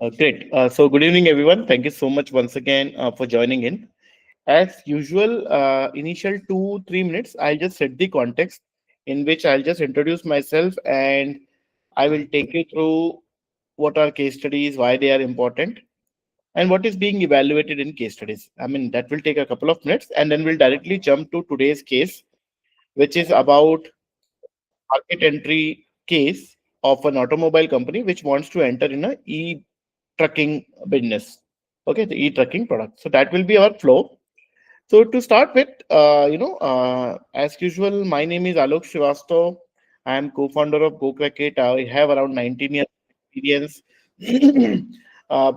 Great. So good evening, everyone. Thank you so much once again for joining in. As usual, initial 2-3 minutes, I'll just set the context in which I'll just introduce myself and I will take you through what are case studies, why they are important, and what is being evaluated in case studies. I mean, that will take a couple of minutes, and then we'll directly jump to today's case, which is about market entry case of an automobile company which wants to enter in a e-trucking business. Okay, the e-trucking product. So that will be our flow. So to start with, as usual, my name is Alok Srivastav. I am co-founder of goCrackIt. I have around 19 years experience. uh,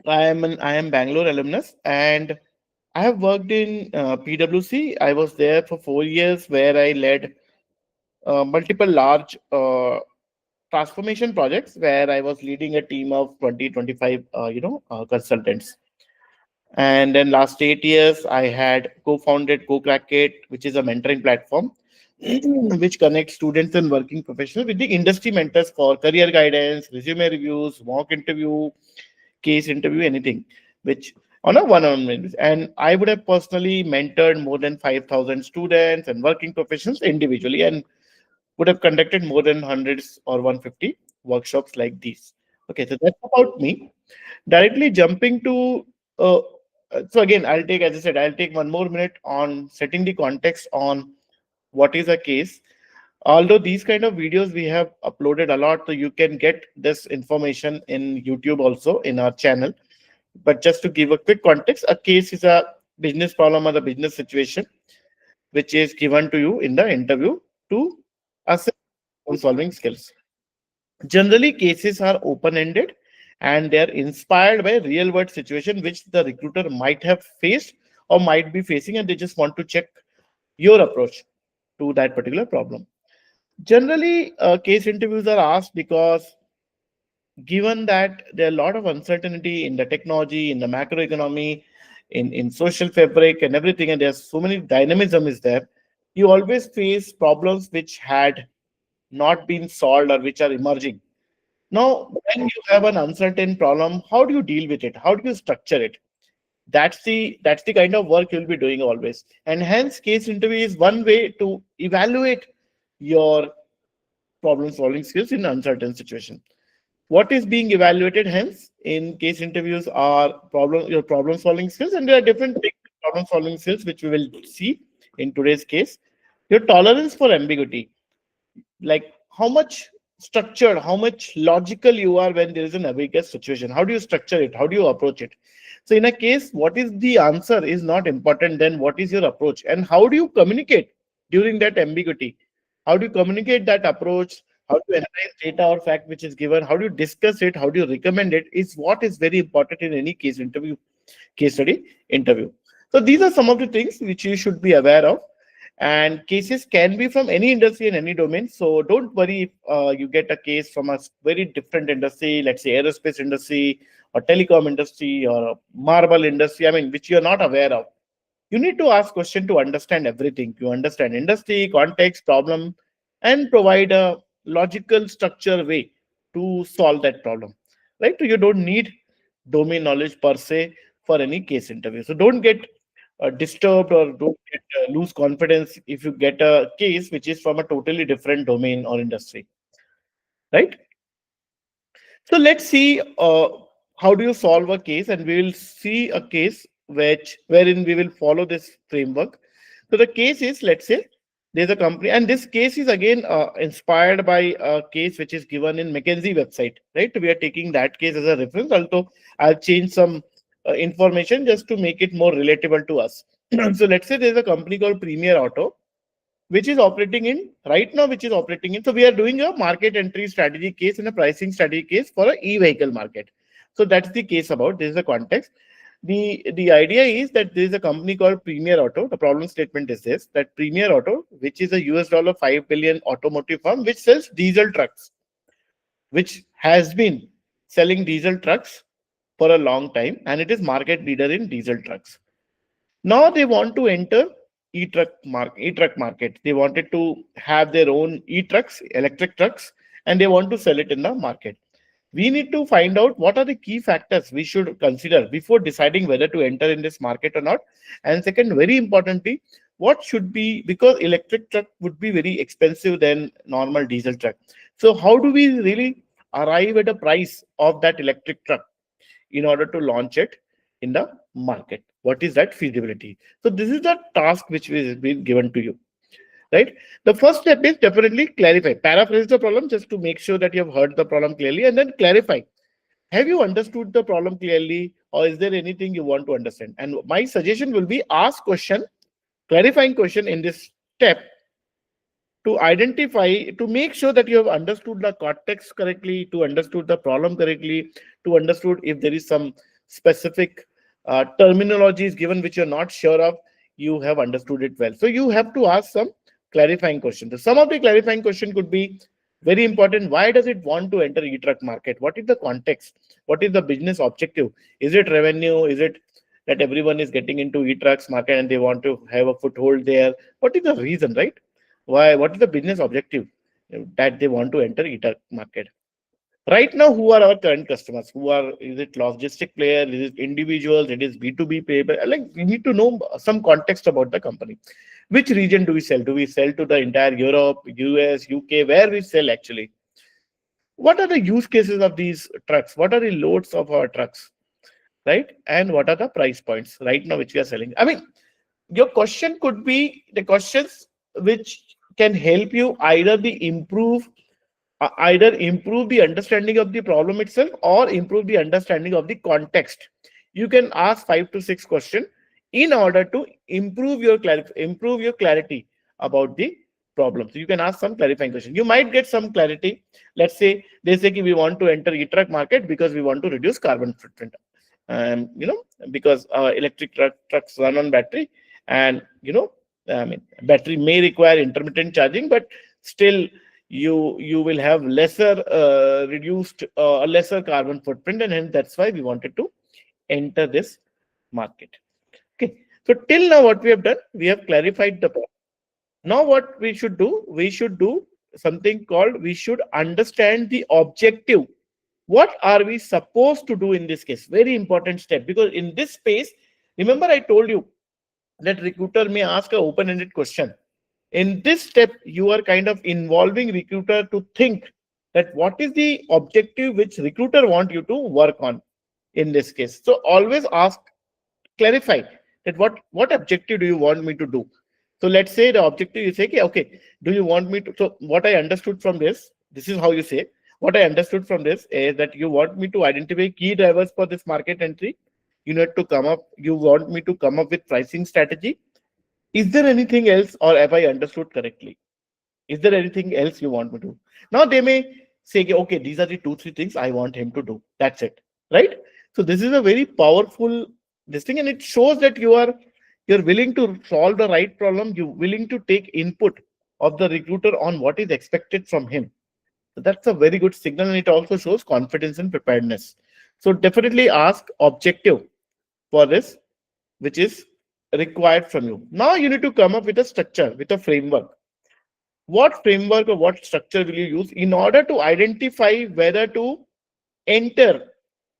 I am Bangalore alumnus, and I have worked in PwC. I was there for 4 years, where I led multiple large transformation projects, where I was leading a team of 20-25 consultants. And then last 8 years, I had co-founded goCrackIt, which is a mentoring platform which connects students and working professionals with the industry mentors for career guidance, resume reviews, mock interview, case interview, anything, which on a one-on-one basis. And I would have personally mentored more than 5,000 students and working professionals individually, and would have conducted more than hundreds or 150 workshops like these. Okay, so that's about me. Directly jumping to, so again, I'll take, as I said, I'll take 1 more minute on setting the context on what is a case. Although these kind of videos we have uploaded a lot, so you can get this information in YouTube also in our channel. But just to give a quick context, a case is a business problem or a business situation which is given to you in the interview to assess solving skills. Generally, cases are open-ended and they are inspired by real world situation which the recruiter might have faced or might be facing, and they just want to check your approach to that particular problem. Generally, case interviews are asked because given that there are a lot of uncertainty in the technology, in the macroeconomy, in social fabric and everything, and there's so many dynamism is there, you always face problems which had not been solved or which are emerging. Now, when you have an uncertain problem, how do you deal with it? How do you structure it? That's the kind of work you'll be doing always. And hence, case interview is one way to evaluate your problem solving skills in uncertain situation. What is being evaluated hence in case interviews are your problem solving skills, and there are different problem solving skills which we will see in today's case. Your tolerance for ambiguity, like how much structured, how much logical you are when there is an ambiguous situation. How do you structure it? How do you approach it? So in a case, what is the answer is not important, then what is your approach and how do you communicate during that ambiguity? How do you communicate that approach? How do you analyze data or fact which is given? How do you discuss it? How do you recommend it? Is what is very important in any case study interview. So these are some of the things which you should be aware of, and cases can be from any industry and any domain. So don't worry if you get a case from a very different industry, let's say aerospace industry or telecom industry or a marble industry, I mean, which you're not aware of. You need to ask question to understand everything. You understand industry, context, problem, and provide a logical structure way to solve that problem. Right? So you don't need domain knowledge per se for any case interview. So don't get disturbed or don't get lose confidence if you get a case which is from a totally different domain or industry. Right? So let's see how do you solve a case, and we will see a case wherein we will follow this framework. So the case is, let's say there's a company, and this case is again inspired by a case which is given in McKinsey website, right? We are taking that case as a reference, although I'll change some information just to make it more relatable to us. So let's say there's a company called Premier Auto, which is operating in right now, which is operating in. So we are doing a market entry strategy case and a pricing strategy case for an e-vehicle market. So that's the case about. This is the context. The idea is that there is a company called Premier Auto. The problem statement is this: that Premier Auto, which is a US $5 billion automotive firm, which sells diesel trucks, which has been selling diesel trucks for a long time, and it is market leader in diesel trucks. Now they want to enter e-truck market. They wanted to have their own e-trucks, electric trucks, and they want to sell it in the market. We need to find out what are the key factors we should consider before deciding whether to enter in this market or not. And second, very importantly, what should be, because electric truck would be very expensive than normal diesel truck. So how do we really arrive at a price of that electric truck in order to launch it in the market? What is that feasibility? So this is the task which is being given to you, right? The first step is definitely clarify. Paraphrase the problem just to make sure that you have heard the problem clearly, and then clarify. Have you understood the problem clearly, or is there anything you want to understand? And my suggestion will be ask question, clarifying question in this step to identify, to make sure that you have understood the context correctly, to understood the problem correctly, to understood if there is some specific terminologies given which you're not sure of, you have understood it well. So you have to ask some clarifying questions. So some of the clarifying question could be very important. Why does it want to enter e-truck market? What is the context? What is the business objective? Is it revenue? Is it that everyone is getting into e-trucks market and they want to have a foothold there? What is the reason, right? Why? What is the business objective that they want to enter e-truck market? Right now, who are our current customers? Who are, is it logistic player? Is it individuals? It is B2B paper. Like, we need to know some context about the company. Which region do we sell? Do we sell to the entire Europe, US, UK? Where we sell actually? What are the use cases of these trucks? What are the loads of our trucks? Right? And what are the price points right now which we are selling? I mean, your question could be the questions which can help you either improve the understanding of the problem itself or improve the understanding of the context. You can ask 5 to 6 questions in order to improve your clarity about the problem. So you can ask some clarifying questions. You might get some clarity. Let's say they say we want to enter e-truck market because we want to reduce carbon footprint. Because electric trucks run on battery, and I mean, battery may require intermittent charging, but still you will have lesser carbon footprint, and hence that's why we wanted to enter this market. Okay, so till now what we have done, we have clarified the problem. Now what we should do, something called, we should understand the objective. What are we supposed to do in this case? Very important step, because in this space, remember I told you that recruiter may ask an open-ended question. In this step, you are kind of involving recruiter to think that what is the objective which recruiter want you to work on in this case. So always ask, clarify that what objective do you want me to do? So let's say the objective, you say, okay, do you want me to, so what I understood from this is how you say, what I understood from this is that you want me to identify key drivers for this market entry. You want me to come up with pricing strategy. Is there anything else, or have I understood correctly? Is there anything else you want me to do? Now they may say, okay, these are the 2-3 things I want him to do. That's it, right? So this is a very powerful this thing, and it shows that you're willing to solve the right problem. You're willing to take input of the recruiter on what is expected from him. So that's a very good signal, and it also shows confidence and preparedness. So definitely ask objective for this, which is required from you. Now you need to come up with a structure, with a framework. What framework or what structure will you use in order to identify whether to enter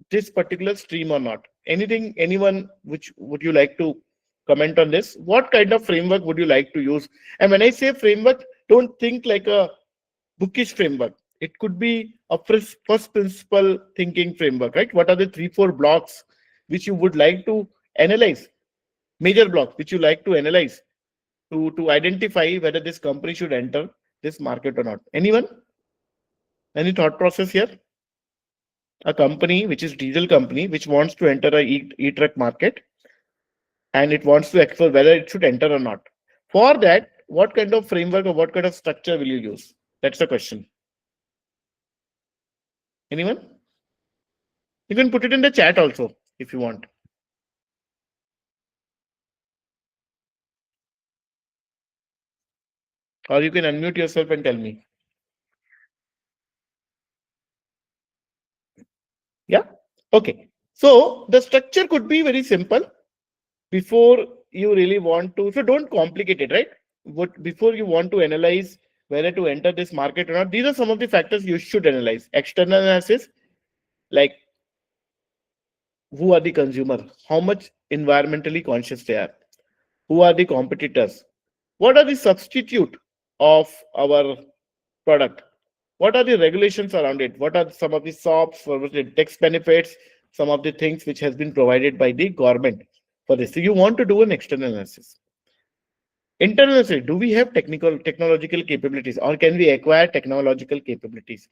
this particular stream or not? Anyone which would you like to comment on this? What kind of framework would you like to use? And when I say framework, don't think like a bookish framework. It could be a first principle thinking framework, right? What are the 3-4 blocks which you would like to analyze? Major blocks which you like to analyze to identify whether this company should enter this market or not. Anyone? Any thought process here? A company which is diesel company which wants to enter a e-truck market, and it wants to explore whether it should enter or not. For that, what kind of framework or what kind of structure will you use? That's the question. Anyone? You can put it in the chat also if you want. Or you can unmute yourself and tell me. Yeah. Okay. So the structure could be very simple. Before you really want to, so don't complicate it, right? Before you want to analyze whether to enter this market or not, these are some of the factors you should analyze. External analysis, Like, who are the consumer? How much environmentally conscious they are? Who are the competitors? What are the substitute of our product? What are the regulations around it? What are some of the SOPs, what are the tax benefits, some of the things which has been provided by the government for this? So you want to do an external analysis. Internal analysis, do we have technological capabilities, or can we acquire technological capabilities?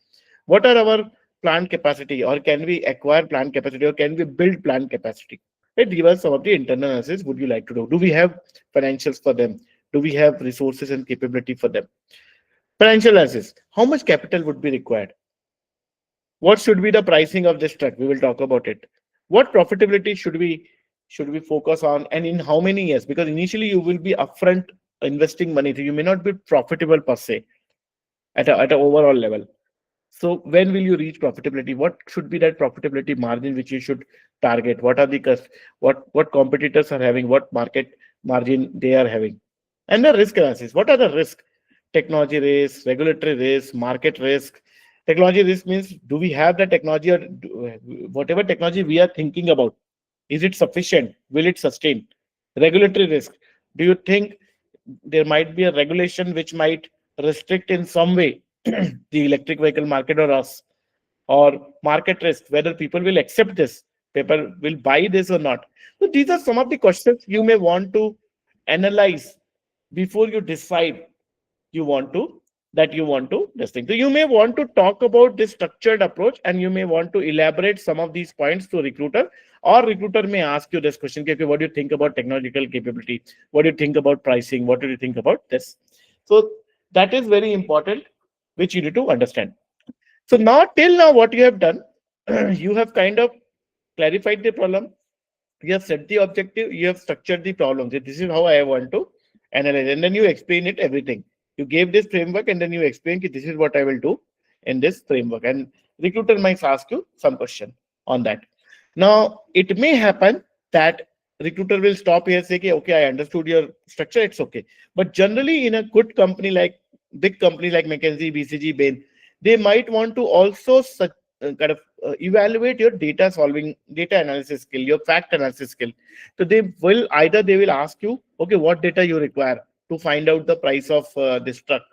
What are our plant capacity, or can we acquire plant capacity, or can we build plant capacity? Right, these are some of the internal analysis would you like to do. Do we have financials for them? Do we have resources and capability for them? Financial analysis, how much capital would be required? What should be the pricing of this truck? We will talk about it. What profitability should we focus on, and in how many years? Because initially you will be upfront investing money, so you may not be profitable per se at an overall level. So when will you reach profitability? What should be that profitability margin which you should target? What are the what competitors are having? What market margin they are having? And the risk analysis. What are the risk? Technology risk, regulatory risk, market risk. Technology risk means, do we have the technology, or whatever technology we are thinking about, is it sufficient? Will it sustain? Regulatory risk. Do you think there might be a regulation which might restrict in some way the electric vehicle market or us? Or market risk, whether people will accept this, people will buy this or not. So these are some of the questions you may want to analyze before you decide you want to you want to this thing. So you may want to talk about this structured approach, and you may want to elaborate some of these points to recruiter, or recruiter may ask you this question: okay, what do you think about technological capability? What do you think about pricing? What do you think about this? So that is very important, which you need to understand. So now, till now, what you have done, you have kind of clarified the problem, you have set the objective, you have structured the problem. So this is how I want to analyze, and then you explain it everything. You gave this framework, and then you explain that this is what I will do in this framework. And recruiter might ask you some question on that. Now, it may happen that recruiter will stop here, say, okay, I understood your structure, it's okay. But generally, in a good company like big company like McKinsey, BCG, Bain, they might want to also kind of evaluate your data analysis skill, your fact analysis skill. So they will ask you, okay, what data you require to find out the price of this truck,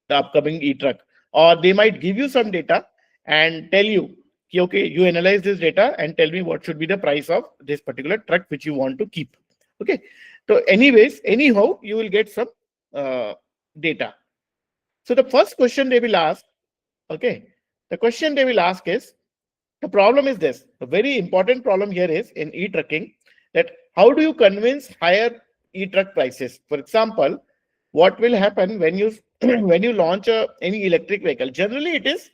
the upcoming e-truck. Or they might give you some data and tell you, okay, you analyze this data and tell me what should be the price of this particular truck which you want to keep. Okay. So anyhow, you will get some data. So the first question they will ask, okay, the question they will ask is, the problem is this. The very important problem here is in e-trucking, that how do you convince higher e-truck prices? For example, what will happen when you when you launch any electric vehicle? Generally, it is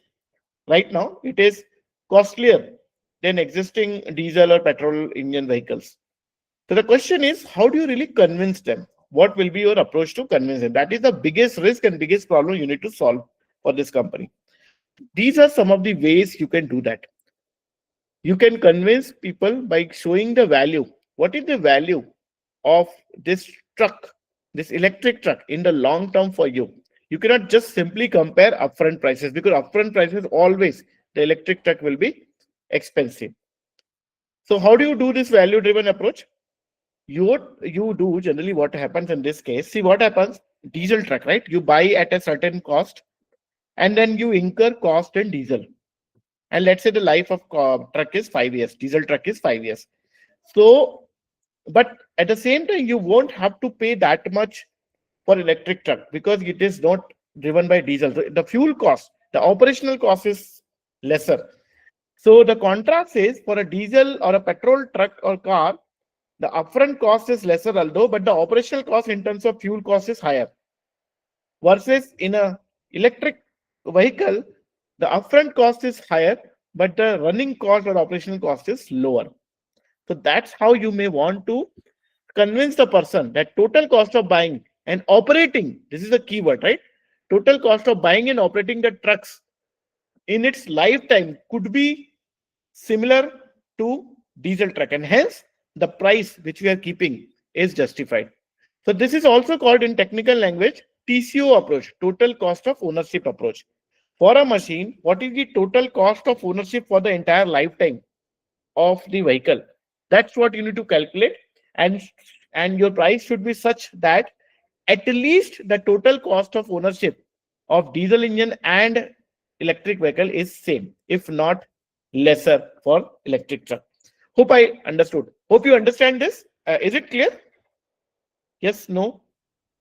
right now it is costlier than existing diesel or petrol engine vehicles. So the question is, how do you really convince them? What will be your approach to convince them? That is the biggest risk and biggest problem you need to solve for this company. These are some of the ways you can do that. You can convince people by showing the value. What is the value of this truck, this electric truck in the long term for you? You cannot just simply compare upfront prices, because upfront prices always the electric truck will be expensive. So how do you do this value driven approach? You do generally what happens in this case. See what happens, diesel truck, right? You buy at a certain cost, and then you incur cost in diesel. And let's say the life of truck is 5 years, diesel truck is 5 years. So, but at the same time, you won't have to pay that much for electric truck, because it is not driven by diesel. So the fuel cost, the operational cost is lesser. So the contrast is, for a diesel or a petrol truck or car, the upfront cost is lesser, although, but the operational cost in terms of fuel cost is higher. Versus in a electric vehicle, the upfront cost is higher, but the running cost or operational cost is lower. So that's how you may want to convince the person that total cost of buying and operating, this is the keyword, right? Total cost of buying and operating the trucks in its lifetime could be similar to diesel truck, and hence the price which we are keeping is justified. So this is also called in technical language TCO approach, total cost of ownership approach. For a machine, what is the total cost of ownership for the entire lifetime of the vehicle? That's what you need to calculate, and your price should be such that at least the total cost of ownership of diesel engine and electric vehicle is same, if not lesser for electric truck. Hope I understood. Hope you understand this. Is it clear? Yes, no?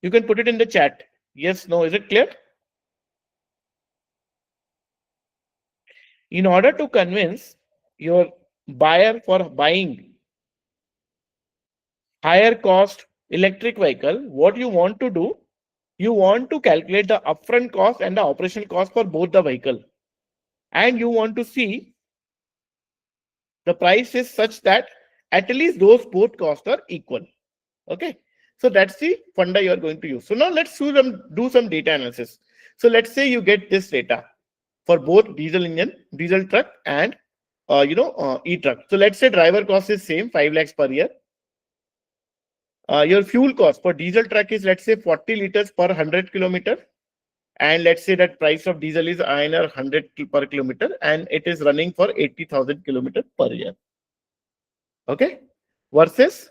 You can put it in the chat. Yes, no? Is it clear? In order to convince your buyer for buying higher cost electric vehicle, what you want to do, you want to calculate the upfront cost and the operational cost for both the vehicle. And you want to see the price is such that at least those both costs are equal. Okay. So that's the funda you are going to use. So now let's do some data analysis. So let's say you get this data for both diesel engine, diesel truck and e-truck. So let's say driver cost is same, 5 lakhs per year. Your fuel cost for diesel truck is, let's say, 40 liters per 100 kilometer. And let's say that price of diesel is INR 100 per kilometer and it is running for 80,000 kilometers per year. Okay. Versus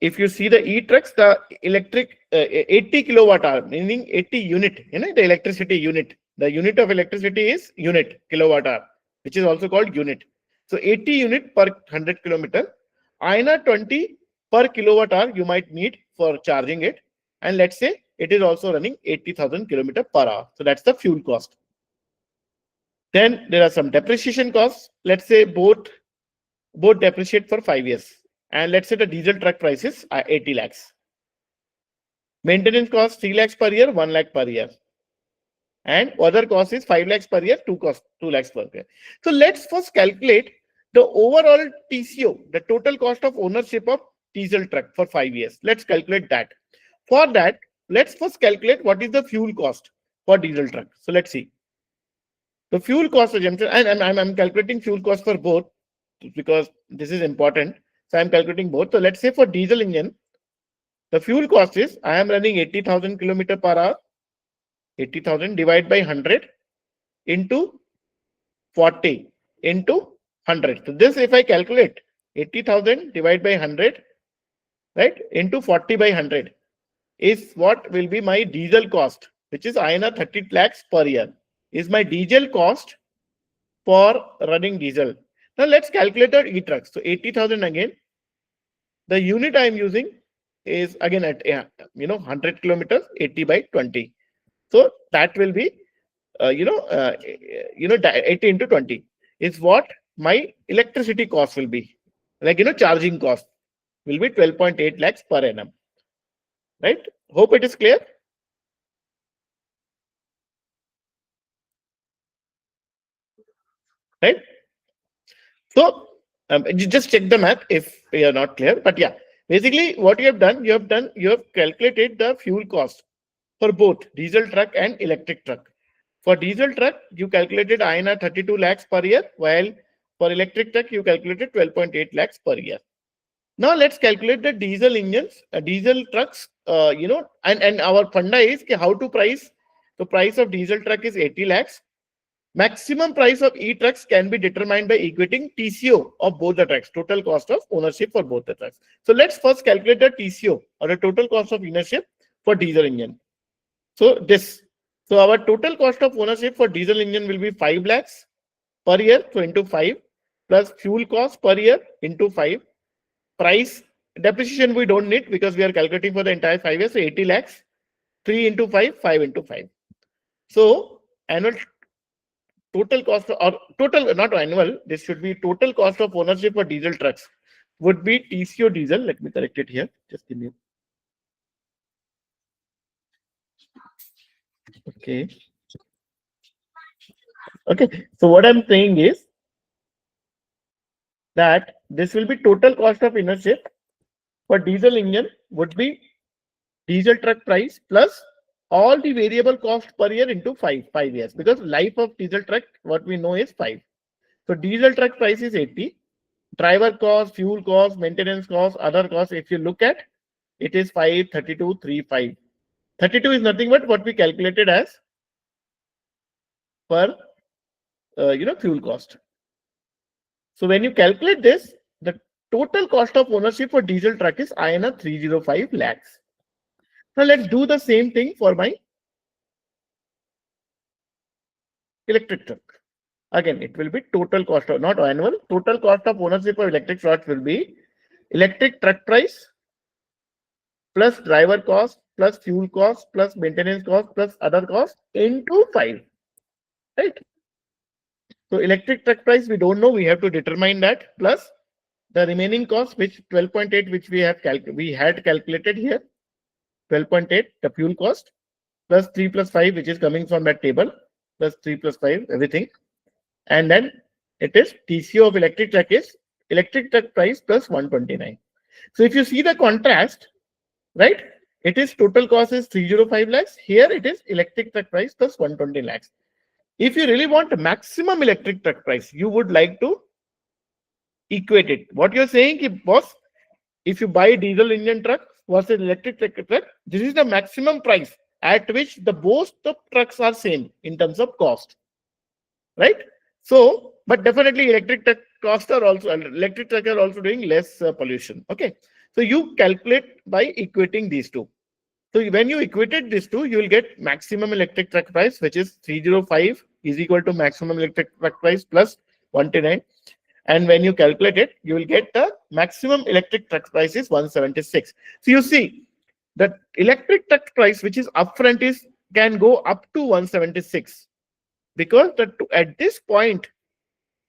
if you see the e-trucks, the electric 80 kilowatt hour, meaning 80 unit, the electricity unit. The unit of electricity is unit, kilowatt hour, which is also called unit. So 80 unit per 100 kilometer, INR 20 per kilowatt hour you might need for charging it. And let's say it is also running 80,000 kilometers per hour. So that's the fuel cost. Then there are some depreciation costs. Let's say both depreciate for 5 years. And let's say the diesel truck price is 80 lakhs. Maintenance cost 3 lakhs per year, 1 lakh per year. And other cost is 5 lakhs per year, 2 lakhs per year. So let's first calculate the overall TCO, the total cost of ownership of diesel truck for 5 years. Let's calculate that. For that, let's first calculate what is the fuel cost for diesel truck. So let's see. The fuel cost assumption, and I'm calculating fuel cost for both because this is important. So I'm calculating both. So let's say for diesel engine, the fuel cost is I am running 80,000 kilometers per hour. 80,000 divided by 100 into 40 into 100. So this, if I calculate 80,000 divided by 100, right, into 40 by 100 is what will be my diesel cost, which is INR 30 lakhs per year, is my diesel cost for running diesel. Now let's calculate the e-trucks. So 80,000 again. The unit I am using is again at 100 kilometers, 80 by 20. So that will be 80 into 20 is what my electricity cost will be. Like charging cost will be 12.8 lakhs per annum. Right? Hope it is clear. Right? So just check the math if you are not clear. But yeah, basically what you have done, you have calculated the fuel cost for both diesel truck and electric truck. For diesel truck, you calculated INR 32 lakhs per year, while for electric truck, you calculated 12.8 lakhs per year. Now let's calculate the diesel engines, diesel trucks, and our funda is how to price. The price of diesel truck is 80 lakhs. Maximum price of e-trucks can be determined by equating TCO of both the trucks, total cost of ownership for both the trucks. So let's first calculate the TCO or the total cost of ownership for diesel engine. So our total cost of ownership for diesel engine will be 5 lakhs per year, so into 5 plus fuel cost per year into 5. Price depreciation we don't need because we are calculating for the entire 5 years, so 80 lakhs, 3 into 5, 5 into 5. So annual total cost or total, not annual, this should be total cost of ownership for diesel trucks would be TCO diesel. Let me correct it here. Just give me. Okay. Okay. So what I'm saying is that this will be total cost of ownership for diesel engine would be diesel truck price plus all the variable cost per year into 5 years, because life of diesel truck, what we know is 5. So diesel truck price is 80. Driver cost, fuel cost, maintenance cost, other costs, if you look at, it is 5, 32, 3, 5. 32 is nothing but what we calculated as per fuel cost. So when you calculate this, the total cost of ownership for diesel truck is INR 305 lakhs. Now let's do the same thing for my electric truck. Again, it will be total cost of, not annual, total cost of ownership of electric truck will be electric truck price plus driver cost plus fuel cost plus maintenance cost plus other cost into 5, right? So electric truck price we don't know, we have to determine that, plus the remaining cost, which 12.8, which we had calculated here, 12.8 the fuel cost, plus 3 plus 5, which is coming from that table, plus 3 plus 5 everything, and then it is TCO of electric truck is electric truck price plus 129. So if you see the contrast, right, it is total cost is 305 lakhs. Here it is electric truck price plus 120 lakhs. If you really want maximum electric truck price, you would like to equate it. What you're saying, boss, if you buy diesel engine truck versus electric truck, this is the maximum price at which the both the trucks are same in terms of cost, right? So, but definitely electric truck costs are also, electric truck are also doing less pollution. Okay, so you calculate by equating these two. So when you equated these two, you will get maximum electric truck price, which is 305 is equal to maximum electric truck price plus 129. And when you calculate it, you will get the maximum electric truck price is 176. So you see that electric truck price, which is upfront, is can go up to 176 because at this point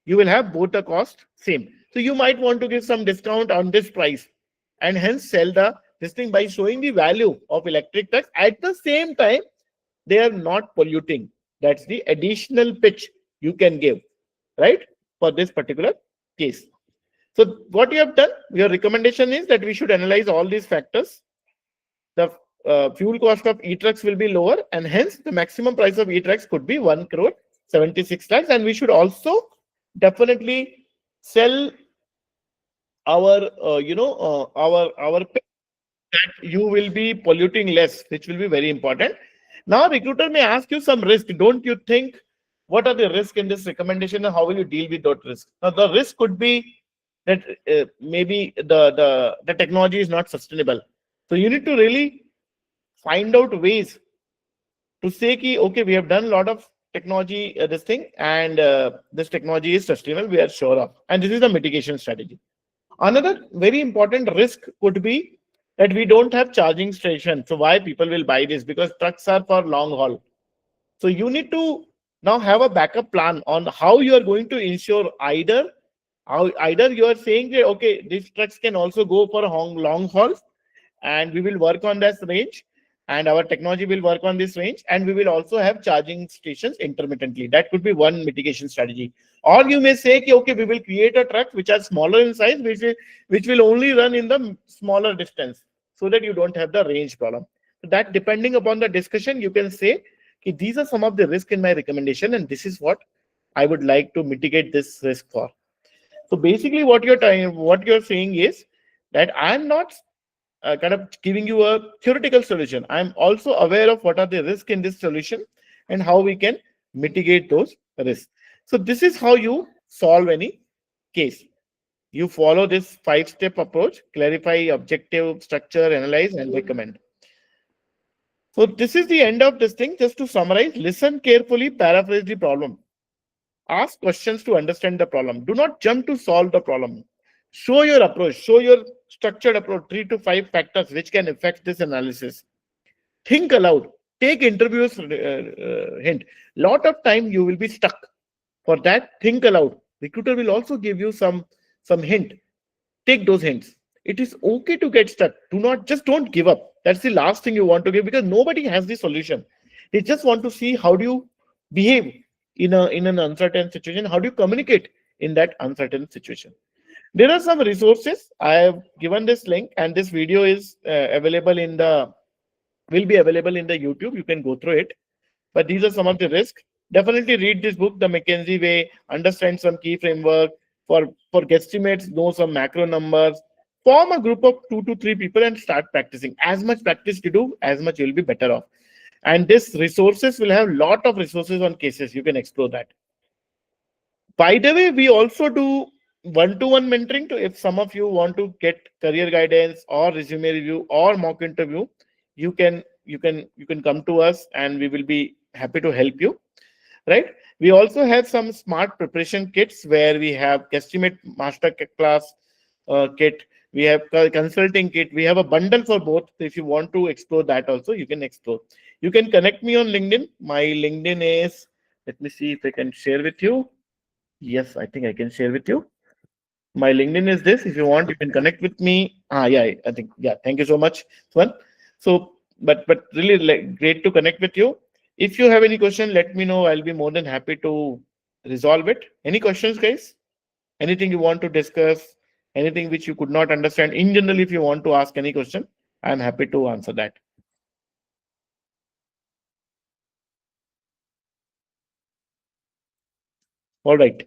you will have both the cost same. So you might want to give some discount on this price and hence sell this thing by showing the value of electric trucks. At the same time, they are not polluting. That's the additional pitch you can give, right, for this particular case. So what you have done, your recommendation is that we should analyze all these factors. The fuel cost of e-trucks will be lower, and hence the maximum price of e-trucks could be 1 crore 76 lakhs. And we should also definitely sell our our that you will be polluting less, which will be very important. Now recruiter may ask you some risk. Don't you think, what are the risks in this recommendation and how will you deal with that risk? Now the risk could be that maybe the technology is not sustainable. So you need to really find out ways to say ki, okay, we have done a lot of technology this thing, and this technology is sustainable, we are sure of, and this is the mitigation strategy. Another very important risk could be that we don't have charging station. So why people will buy this? Because trucks are for long haul. So you need to now have a backup plan on how you are going to ensure either you are saying that okay, these trucks can also go for long hauls, and we will work on this range, and our technology will work on this range, and we will also have charging stations intermittently. That could be one mitigation strategy. Or you may say, okay, we will create a truck which are smaller in size, which will only run in the smaller distance, so that you don't have the range problem. So that, depending upon the discussion, you can say, okay, these are some of the risk in my recommendation, and this is what I would like to mitigate this risk for. So basically, what you're saying is that I'm not kind of giving you a theoretical solution. I'm also aware of what are the risks in this solution and how we can mitigate those risks. So this is how you solve any case. You follow this 5-step approach: clarify, objective, structure, analyze, and recommend. So this is the end of this thing. Just to summarize, listen carefully, paraphrase the problem. Ask questions to understand the problem. Do not jump to solve the problem. Show your approach, show your structured approach, 3 to 5 factors which can affect this analysis. Think aloud. Take interviews hint. Lot of time you will be stuck. For that, think aloud. Recruiter will also give you some hint. Take those hints. It is okay to get stuck. Don't give up. That's the last thing you want to give, because nobody has the solution. They just want to see how do you behave in an uncertain situation. How do you communicate in that uncertain situation? There are some resources. I have given this link, and this video is will be available in the YouTube. You can go through it. But these are some of the risks. Definitely read this book, The McKinsey Way. Understand some key framework for guesstimates. Know some macro numbers. Form a group of 2 to 3 people and start practicing. As much practice you do, as much you'll be better off. And this resources will have lot of resources on cases. You can explore that. By the way, we also do one-to-one mentoring. To if some of you want to get career guidance or resume review or mock interview, you can come to us and we will be happy to help you. Right? We also have some smart preparation kits where we have estimate master class kit. We have consulting kit. We have a bundle for both. So if you want to explore that also, you can explore. You can connect me on LinkedIn. My LinkedIn is, let me see if I can share with you. Yes, I think I can share with you. My LinkedIn is this. If you want, you can connect with me. Yeah, I think, yeah. Thank you so much, Swan. So, but really like, great to connect with you. If you have any question, let me know. I'll be more than happy to resolve it. Any questions, guys? Anything you want to discuss? Anything which you could not understand? In general, if you want to ask any question, I'm happy to answer that. All right.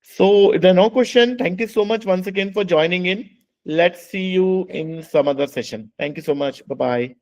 So if there are no question, thank you so much once again for joining in. Let's see you in some other session. Thank you so much. Bye bye.